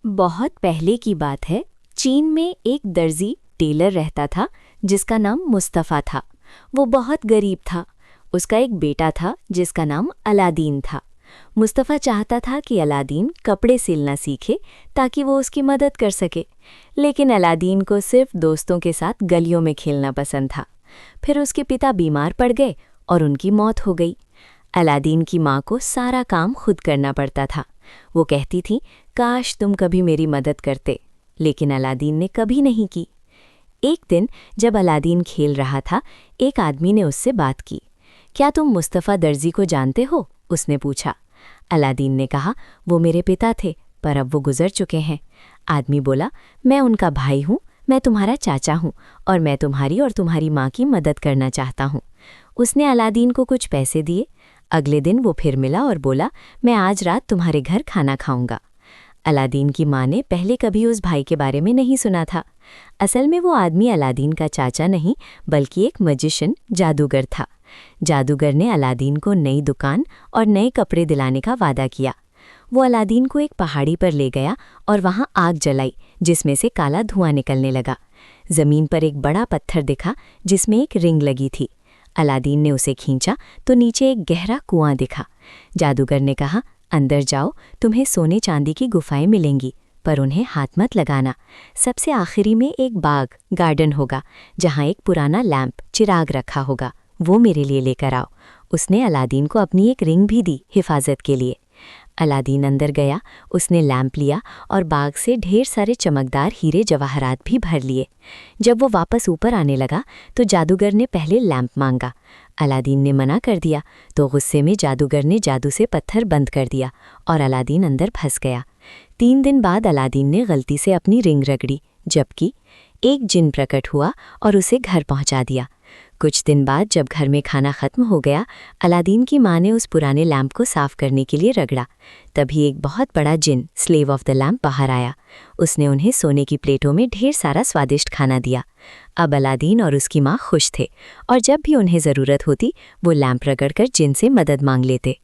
बहुत पहले की बात है। चीन में एक दर्जी टेलर रहता था जिसका नाम मुस्तफ़ा था। वो बहुत गरीब था। उसका एक बेटा था जिसका नाम अलादीन था। मुस्तफ़ा चाहता था कि अलादीन कपड़े सिलना सीखे ताकि वो उसकी मदद कर सके, लेकिन अलादीन को सिर्फ दोस्तों के साथ गलियों में खेलना पसंद था। फिर उसके पिता बीमार पड़ गए और उनकी मौत हो गई। अलादीन की माँ को सारा काम खुद करना पड़ता था। वो कहती थी, काश तुम कभी मेरी मदद करते, लेकिन अलादीन ने कभी नहीं की। एक दिन जब अलादीन खेल रहा था, एक आदमी ने उससे बात की। क्या तुम मुस्तफ़ा दर्जी को जानते हो? उसने पूछा। अलादीन ने कहा, वो मेरे पिता थे, पर अब वो गुजर चुके हैं। आदमी बोला, मैं उनका भाई हूँ, मैं तुम्हारा चाचा हूँ और मैं तुम्हारी और तुम्हारी माँ की मदद करना चाहता हूँ। उसने अलादीन को कुछ पैसे दिए। अगले दिन वो फिर मिला और बोला, मैं आज रात तुम्हारे घर खाना खाऊंगा। अलादीन की माँ ने पहले कभी उस भाई के बारे में नहीं सुना था। असल में वो आदमी अलादीन का चाचा नहीं, बल्कि एक मैजिशियन, जादूगर था। जादूगर ने अलादीन को नई दुकान और नए कपड़े दिलाने का वादा किया। वो अलादीन को एक पहाड़ी पर ले गया और वहाँ आग जलाई, जिसमें से काला धुआं निकलने लगा। ज़मीन पर एक बड़ा पत्थर दिखा जिसमें एक रिंग लगी थी। अलादीन ने उसे खींचा तो नीचे एक गहरा कुआं दिखा। जादूगर ने कहा, अंदर जाओ, तुम्हें सोने चांदी की गुफाएं मिलेंगी, पर उन्हें हाथ मत लगाना। सबसे आखिरी में एक बाग, गार्डन होगा, जहाँ एक पुराना लैंप, चिराग रखा होगा, वो मेरे लिए लेकर आओ। उसने अलादीन को अपनी एक रिंग भी दी हिफाजत के लिए। अलादीन अंदर गया, उसने लैंप लिया और बाग से ढेर सारे चमकदार हीरे जवाहरात भी भर लिए। जब वो वापस ऊपर आने लगा तो जादूगर ने पहले लैंप मांगा। अलादीन ने मना कर दिया तो गुस्से में जादूगर ने जादू से पत्थर बंद कर दिया और अलादीन अंदर फंस गया। 3 दिन बाद अलादीन ने गलती से अपनी रिंग रगड़ी, जबकि एक जिन प्रकट हुआ और उसे घर पहुंचा दिया। कुछ दिन बाद जब घर में खाना खत्म हो गया, अलादीन की माँ ने उस पुराने लैंप को साफ करने के लिए रगड़ा। तभी एक बहुत बड़ा जिन, स्लेव ऑफ द लैंप, बाहर आया। उसने उन्हें सोने की प्लेटों में ढेर सारा स्वादिष्ट खाना दिया। अब अलादीन और उसकी माँ खुश थे और जब भी उन्हें ज़रूरत होती वो लैंप रगड़कर जिन से मदद मांग लेते।